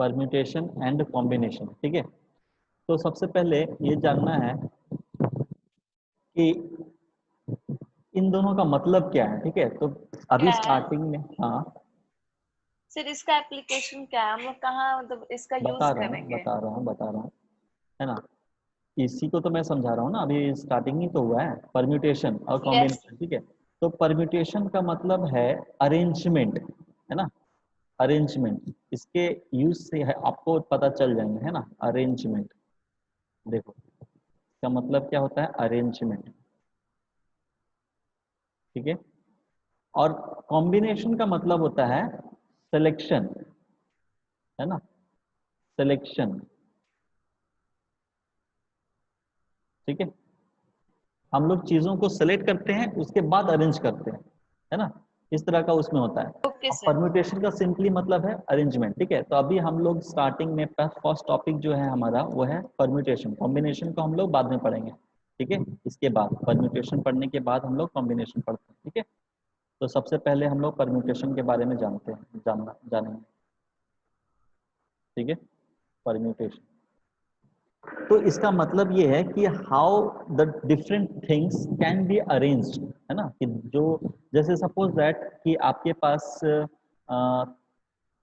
Permutation and combination. ठीक है, तो सबसे पहले ये जानना है कि इन दोनों का मतलब क्या है। ठीक है, तो अभी क्या है स्टार्टिंग में, हाँ सर, इसका एप्लीकेशन क्या है? हम लोग कहाँ मतलब इसका यूज करेंगे? बता रहा हूँ, है ना। इसी को तो मैं समझा रहा हूँ ना, अभी स्टार्टिंग ही तो हुआ है, परम्यूटेशन और यस। कॉम्बिनेशन। ठीक है, तो परम्यूटेशन का मतलब है अरेंजमेंट, है ना। अरेंजमेंट, इसके यूज से है आपको पता चल जाएंगे, है ना। अरेंजमेंट, देखो इसका मतलब क्या होता है, अरेंजमेंट। ठीक है, और कॉम्बिनेशन का मतलब होता है सिलेक्शन, है ना, सिलेक्शन। ठीक है, हम लोग चीजों को सेलेक्ट करते हैं, उसके बाद अरेंज करते हैं, है ना, इस तरह का उसमें होता है। ओके अब सर। परम्यूटेशन का सिंपली मतलब है अरेंजमेंट। ठीक है, तो अभी हम लोग स्टार्टिंग में फर्स्ट टॉपिक जो है हमारा वो है परम्यूटेशन। कॉम्बिनेशन को हम लोग बाद में पढ़ेंगे। ठीक है, इसके बाद परम्यूटेशन पढ़ने के बाद हम लोग कॉम्बिनेशन पढ़ते हैं। ठीक है, तो सबसे पहले हम लोग परम्यूटेशन के बारे में जानेंगे। ठीक है, परम्यूटेशन, तो इसका मतलब ये है कि how the different things can be arranged, है ना। कि जो, जैसे सपोज दैट कि आपके पास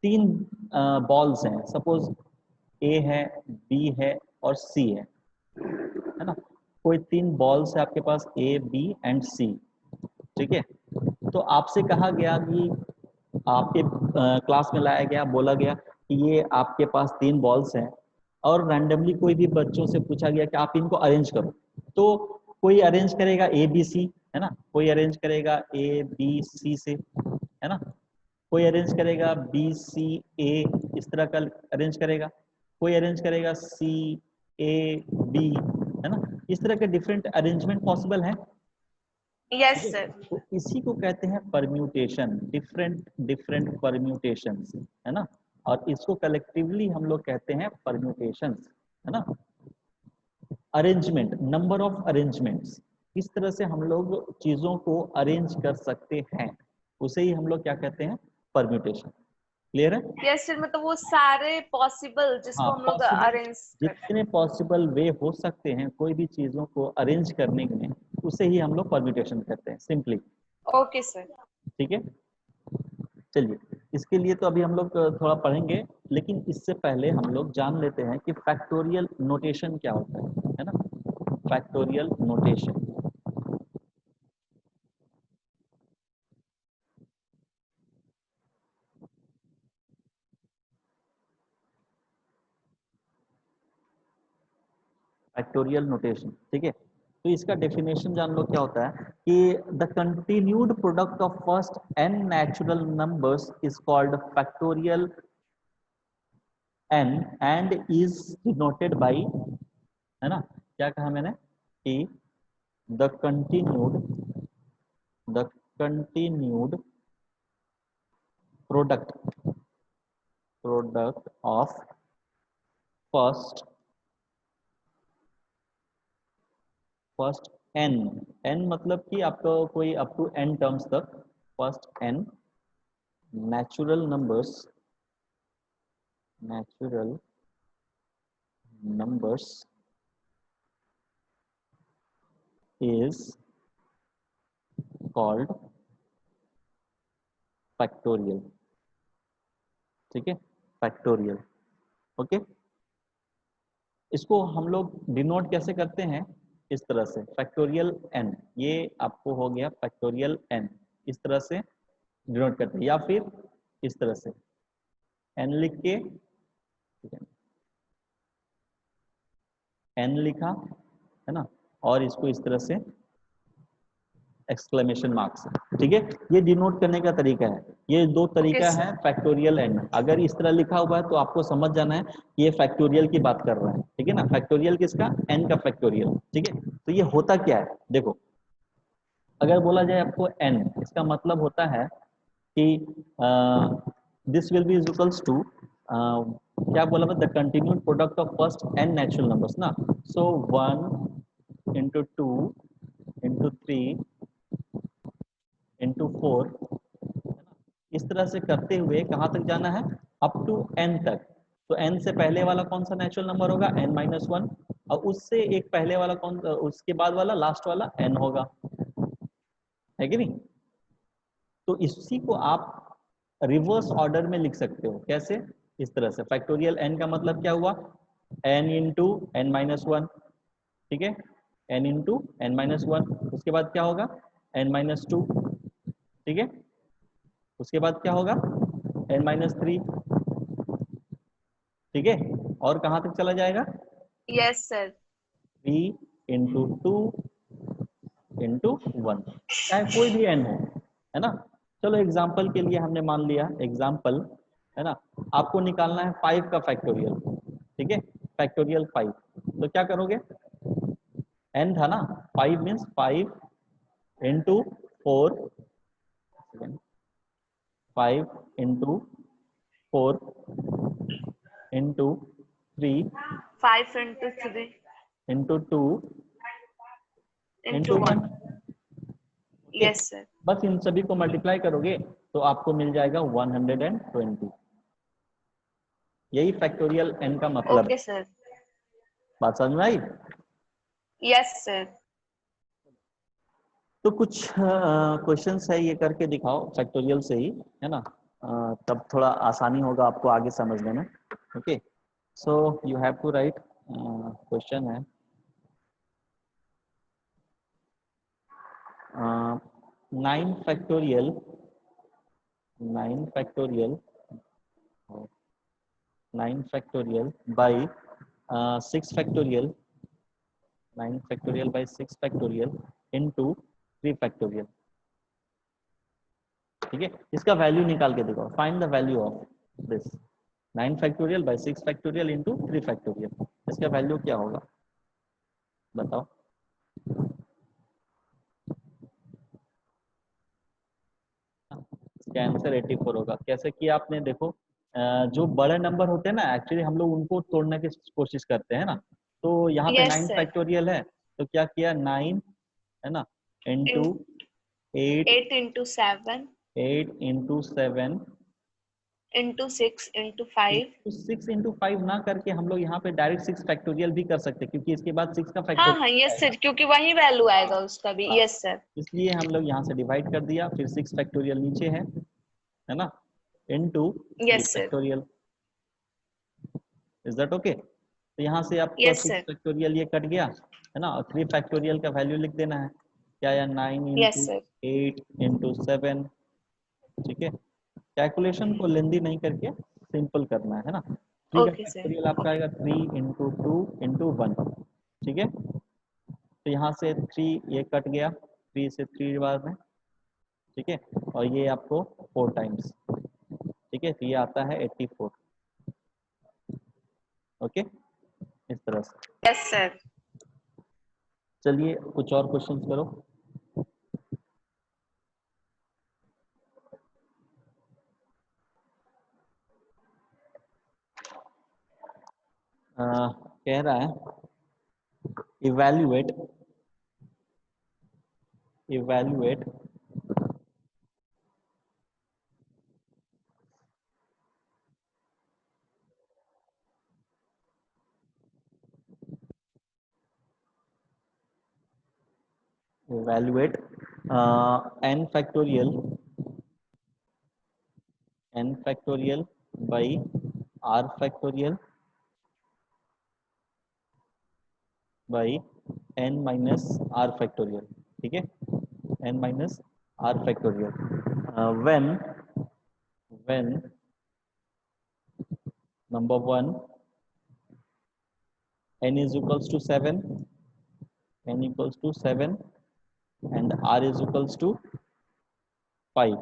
तीन बॉल्स हैं, सपोज ए है, बी है और सी है ना। कोई तीन बॉल्स है आपके पास, ए बी एंड सी। ठीक है, तो आपसे कहा गया कि आपके क्लास में लाया गया, बोला गया कि ये आपके पास तीन बॉल्स हैं, और रैंडमली कोई भी बच्चों से पूछा गया कि आप इनको अरेंज करो। तो कोई अरेंज करेगा ए बी सी, है ना, कोई अरेंज करेगा ए बी सी से, है ना, कोई अरेंज करेगा बी सी ए, इस तरह का अरेंज करेगा, कोई अरेंज करेगा सी ए बी, है ना। इस तरह के डिफरेंट अरेंजमेंट पॉसिबल है। यस ठीक है, सर। तो इसी को कहते हैं परम्यूटेशन, डिफरेंट डिफरेंट परम्यूटेशंस, है ना। और इसको कलेक्टिवली हम लोग कहते हैं परम्यूटेशंस, है ना। अरेंजमेंट, नंबर ऑफ अरेंजमेंट्स, किस तरह से हम लोग चीजों को अरेंज कर सकते हैं, उसे ही हम लोग क्या कहते हैं, परम्यूटेशन। क्लियर है। यस सर, मतलब वो सारे पॉसिबल हाँ, जिसको हम लोग पॉसिबल, अरेंज कर। जितने पॉसिबल वे हो सकते हैं कोई भी चीजों को अरेंज करने में, उसे ही हम लोग परम्यूटेशन कहते हैं सिंपली। Okay sir. ठीक है, चलिए, इसके लिए तो अभी हम लोग थोड़ा पढ़ेंगे, लेकिन इससे पहले हम लोग जान लेते हैं कि फैक्टोरियल नोटेशन क्या होता है ना। Factorial notation, factorial notation. ठीक है, तो इसका डेफिनेशन जान लो क्या होता है कि the continued product of first n natural numbers is called factorial n and is denoted by, है ना, क्या कहा मैंने कि the continued, the continued product, product of first, first n, n मतलब कि आपका कोई अप टू n टर्म्स तक, first n natural numbers, natural numbers is called factorial। ठीक है, फैक्टोरियल। ओके, इसको हम लोग डिनोट कैसे करते हैं, इस तरह से फैक्टोरियल n, ये आपको हो गया फैक्टोरियल n, इस तरह से डिनोट करते हैं, या फिर इस तरह से n लिख के, ठीक है, n लिखा, है ना, और इसको इस तरह से एक्सक्लेमेशन मार्क्स। ठीक है, ये डिनोट करने का तरीका है, ये दो ओके तरीका है सर। Factorial N. अगर इस तरह लिखा हुआ है तो आपको समझ जाना है कि ये फैक्टोरियल की बात कर रहा है। ठीक है ना, फैक्टोरियल किसका, एन का फैक्टोरियल। ठीक है, तो ये होता क्या है, देखो, अगर बोला जाए आपको एन, इसका मतलब होता है कि this will be is equals to, क्या बोला मैं, the continued product of first n natural numbers ना। सो 1 into 2 into 3 into 4, इस तरह से करते हुए कहाँ तक जाना है, अप टू n तक। तो n से पहले वाला कौन सा नेचुरल नंबर होगा, n-1, और उससे एक पहले वाला कौन, उसके बाद वाला लास्ट वाला n होगा, है कि नहीं। तो इसी को आप रिवर्स ऑर्डर में लिख सकते हो, कैसे, इस तरह से। फैक्टोरियल n का मतलब क्या हुआ, n इंटू n-1, ठीक है, n इंटू n-1, उसके बाद क्या होगा n-2, ठीक है, उसके बाद क्या होगा n-3, ठीक है, और कहाँ तक चला जाएगा, यस सर। 3 इंटू 2 इंटू 1, चाहे कोई भी n हो, है ना। चलो एग्जाम्पल के लिए हमने मान लिया, एग्जाम्पल, है ना, आपको निकालना है 5 का फैक्टोरियल, ठीक है, फैक्टोरियल 5, तो क्या करोगे, n था ना, 5 means 5 into 4, 5 into 4 into 3 5 into 3 into 2 into into 1, 1। Okay. Yes sir. बस इन सभी को मल्टीप्लाई करोगे तो आपको मिल जाएगा 120। यही फैक्टोरियल n का मतलब है। Okay sir. बात समझ में आई। Yes sir. तो कुछ क्वेश्चंस है, ये करके दिखाओ फैक्टोरियल से ही, है ना, तब थोड़ा आसानी होगा आपको आगे समझने में। Okay, so you have to write, question है 9 factorial, 9 factorial, 9 factorial by 6 factorial, 9 factorial by 6 factorial into 3 factorial, ठीक है। इसका वैल्यू निकाल के दिखाओ, find the value of this 9 factorial by 6 factorial into 3 factorial, इसका वैल्यू क्या होगा बताओ। इसका आंसर 84 होगा। कैसे किया आपने, देखो जो बड़े नंबर होते हैं ना, एक्चुअली हम लोग उनको तोड़ने की कोशिश करते हैं ना, तो यहाँ पे यस 9 सर। फैक्टोरियल है, तो क्या किया 9, है ना, into 8, 8 into 7 8 into 7 into 6 into 5। Into 6 into 5 ना करके हम लोग यहाँ पे डायरेक्ट 6 फैक्टोरियल भी कर सकते हैं, क्योंकि इसके बाद 6 का हाँ फैक्टोरियल हाँ यस आएगा। सर, क्योंकि वही वैल्यू आएगा उसका भी। हाँ, यस सर। इसलिए हम लोग यहाँ से डिवाइड कर दिया, फिर 6 फैक्टोरियल नीचे है ना, into 3 yes sir. Factorial. Is that okay. तो यहाँ से आपका यस 6 सर। फैक्टोरियल ये कट गया, है ना, और 3 फैक्टोरियल का वैल्यू लिख देना है, क्या आया 9 यस इंटू सर। 8 इंटू 7, ठीक है। कैलकुलेशन को लेंदी नहीं करके सिंपल करना है ना। 3 का ओके सर। फैक्टोरियल आपका आएगा 3 इंटू 2 इंटू 1, ठीक है। तो यहाँ से 3 ये कट गया, 3 से 3 बार में, ठीक है, और ये आपको 4 टाइम्स, ठीक है, तो ये आता है 84, ओके, इस तरह से। Yes sir. चलिए कुछ और क्वेश्चंस करो। कह रहा है evaluate, evaluate evaluate n factorial, n factorial by r factorial by n minus r factorial, ठीक है, n minus r factorial when number 1 n is equals to 7, n equals to 7 and r is equals to 5,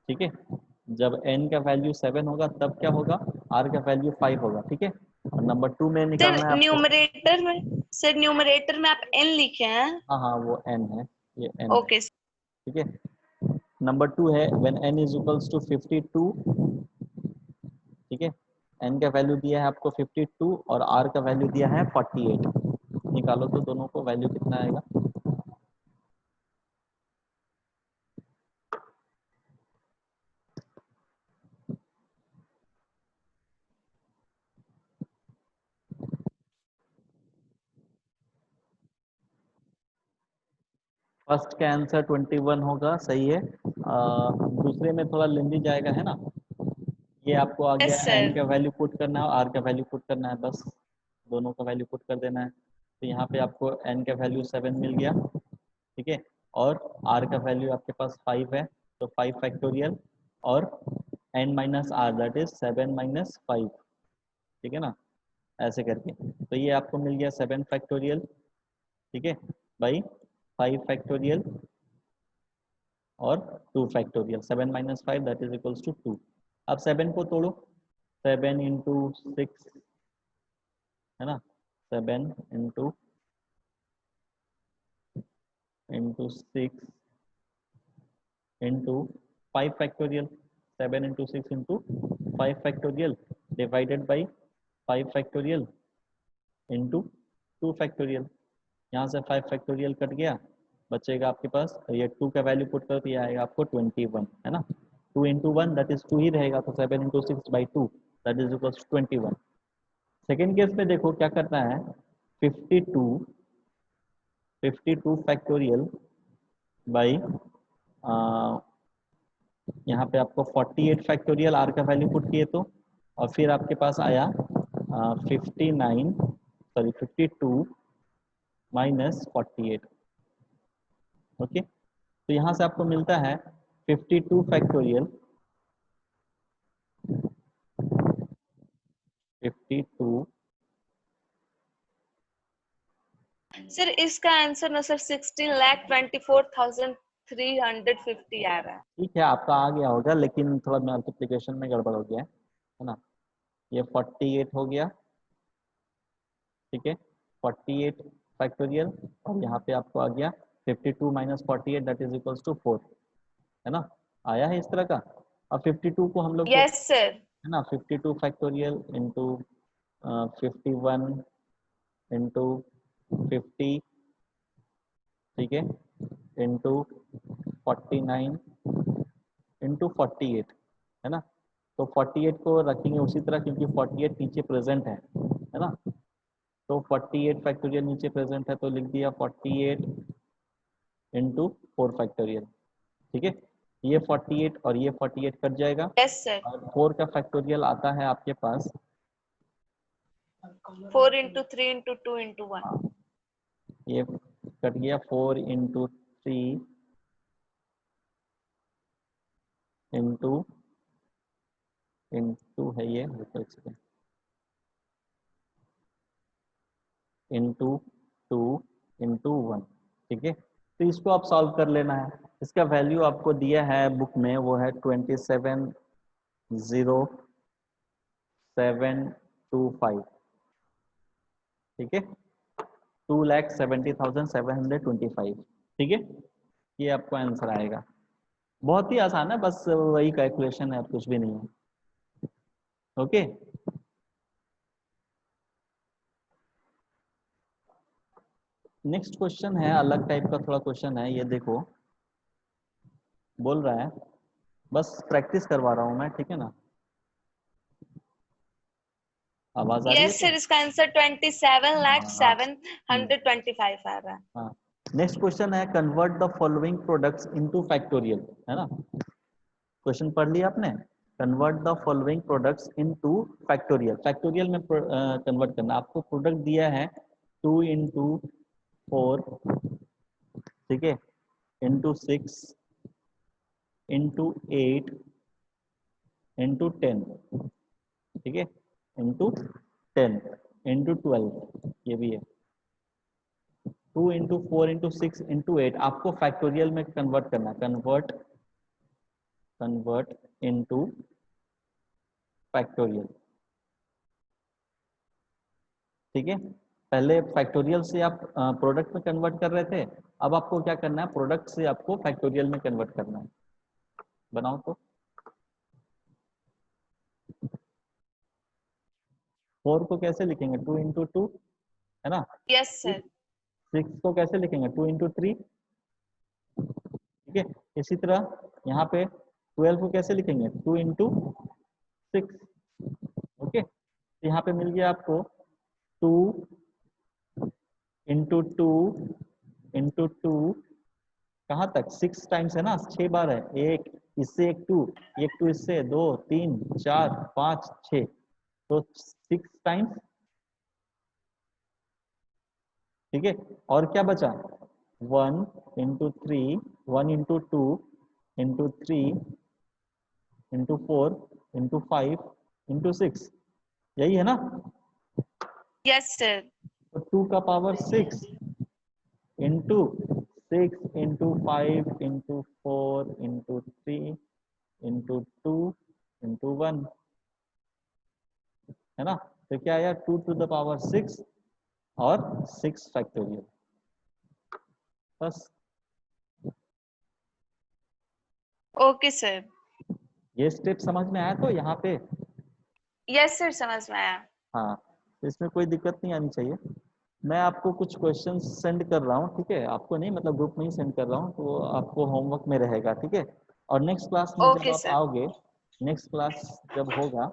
ठीक है। जब n का value 7 होगा तब क्या होगा, r का वैल्यू 5 होगा, ठीक है। और नंबर 2 में सर निकालना है आपको, न्यूमरेटर में आप n लिखे हैं। हाँ हाँ वो n है, ये n है, ओके। ठीक है। नंबर 2 है when n is equals to 52, ठीक है, n का वैल्यू दिया है आपको 52 और r का वैल्यू दिया है 48, निकालो तो दोनों को वैल्यू कितना आएगा। फर्स्ट का आंसर 21 होगा, सही है। दूसरे में थोड़ा लेंदी जाएगा, है ना। ये आपको आ गया यस है, एन सर। का वैल्यू पुट करना है और आर का वैल्यू पुट करना है, बस दोनों का वैल्यू पुट कर देना है। तो यहाँ पे आपको एन का वैल्यू 7 मिल गया, ठीक है। और आर का वैल्यू आपके पास 5 है, तो 5 फैक्टोरियल और n minus r that is 7 minus 5, ठीक है ना, ऐसे करके। तो ये आपको मिल गया 7 फैक्टोरियल, ठीक है, बाई 5 फैक्टोरियल और 2 factorial. 7 minus 5 that is equals to 2। अब 7 को तोड़ो, 7 इंटू 6, है ना, 7 into 6 into 5 factorial. 7 into 6 into 5 factorial divided by 5 factorial into 2 factorial. यहाँ से 5 फैक्टोरियल कट गया, बचेगा आपके पास, ये 2 का वैल्यू पुट करो तो ये आएगा आपको 21, है ना। 2 इंटू 1 दैट इज 2 ही रहेगा, तो 7 into 6 by 2 that is equal to 21। Second case में देखो क्या करना है, 52 फैक्टोरियल बाई यहाँ पे आपको 48 फैक्टोरियल आर का वैल्यू पुट किए तो, और फिर आपके पास आया 52 माइनस 48, ओके। तो यहाँ से आपको मिलता है 52 फैक्टोरियल 52 सर इसका आंसर ना सर 16,24,350 आ रहा है। ठीक है, आपका आ गया होगा, लेकिन थोड़ा मल्टीप्लिकेशन में गड़बड़ हो गया है ना। ये 48 हो गया, ठीक है, 48 फैक्टोरियल, और यहाँ पे आपको आ गया 52 minus 48 that is equals to 4, है ना, आया है इस तरह का। अब 52 को हम लोग, यस सर। है ना, 52 फैक्टोरियल इंटू 51 इंटू 50, ठीक है, इंटू 49 इंटू 48, है ना। तो 48 को रखेंगे उसी तरह, क्योंकि 48 नीचे प्रेजेंट है ना। तो 48 फैक्टोरियल नीचे प्रेजेंट है, तो लिख दिया 48 इंटू 4 फैक्टोरियल, ठीक है। ये 48 और ये 48 कट जाएगा, यस सर। और 4 का फैक्टोरियल आता है आपके पास, 4 इंटू 3 इंटू 2 इंटू 1। हाँ, ये कट गया 4 इंटू 3 इंटू इंटू है ये, इंटू 2 इंटू 1, ठीक है। तो इसको आप सॉल्व कर लेना है। इसका वैल्यू आपको दिया है बुक में, वो है 270725, ठीक है, 2,70,725, ठीक है। ये आपको आंसर आएगा, बहुत ही आसान है, बस वही कैलकुलेशन है और कुछ भी नहीं है, ओके। नेक्स्ट क्वेश्चन है, अलग टाइप का थोड़ा क्वेश्चन है, ये देखो बोल रहा है, बस प्रैक्टिस करवा रहा हूँ मैं, ठीक है ना। आवाज आ रही है यस तो, सर इसका आंसर 27 लाख हाँ, 725 आ रहा है। हाँ। नेक्स्ट क्वेश्चन है, convert the following products into factorial, है ना। क्वेश्चन पढ़ लिया आपने, convert the following products into factorial. Factorial में कन्वर्ट करना, आपको प्रोडक्ट दिया है 2 इंटू 4, ठीक है, इंटू 6 इंटू 8 इंटू 10, ठीक है, इंटू 10 इंटू 12, ये भी है 2 इंटू 4 इंटू 6 इंटू 8, आपको फैक्टोरियल में कन्वर्ट करना, कन्वर्ट इनटू फैक्टोरियल, ठीक है। पहले फैक्टोरियल से आप प्रोडक्ट में कन्वर्ट कर रहे थे, अब आपको क्या करना है, प्रोडक्ट से आपको फैक्टोरियल में कन्वर्ट करना है। बनाओ तो, 4 को कैसे लिखेंगे, 2 इंटू 2, है ना। Yes sir. 6 को कैसे लिखेंगे, 2 इंटू 3, ठीक है। इसी तरह यहाँ पे 12 को कैसे लिखेंगे, 2 इंटू 6, ओके। तो यहाँ पे मिल गया आपको 2 इंटू 2 इंटू 2 कहाँ तक 6 टाइम्स है ना, 6 बार है, एक इससे एक टू इससे 2 3 4 5 6, तो 6 टाइम्स, ठीक है। और क्या बचा, 1 into 3, 1 into 2 into 3 into 4 into 5 into 6, यही है ना। Yes sir. तो 2 का power 6 into 6 into 5 into 4 into 3 into 2 into 1, है ना। तो क्या आया, 2 टू द पावर 6 और 6 फैक्टोरियल, बस। Okay sir. ये स्टेप समझ में आया तो यहाँ पे, यस सर, समझ में आया। हाँ, तो इसमें कोई दिक्कत नहीं आनी चाहिए। मैं आपको कुछ क्वेश्चन सेंड कर रहा हूँ, ठीक है, आपको नहीं, मतलब ग्रुप में ही सेंड कर रहा हूँ, तो आपको होमवर्क में रहेगा, ठीक है। और नेक्स्ट क्लास में जब ओके आप सर। आओगे, नेक्स्ट क्लास जब होगा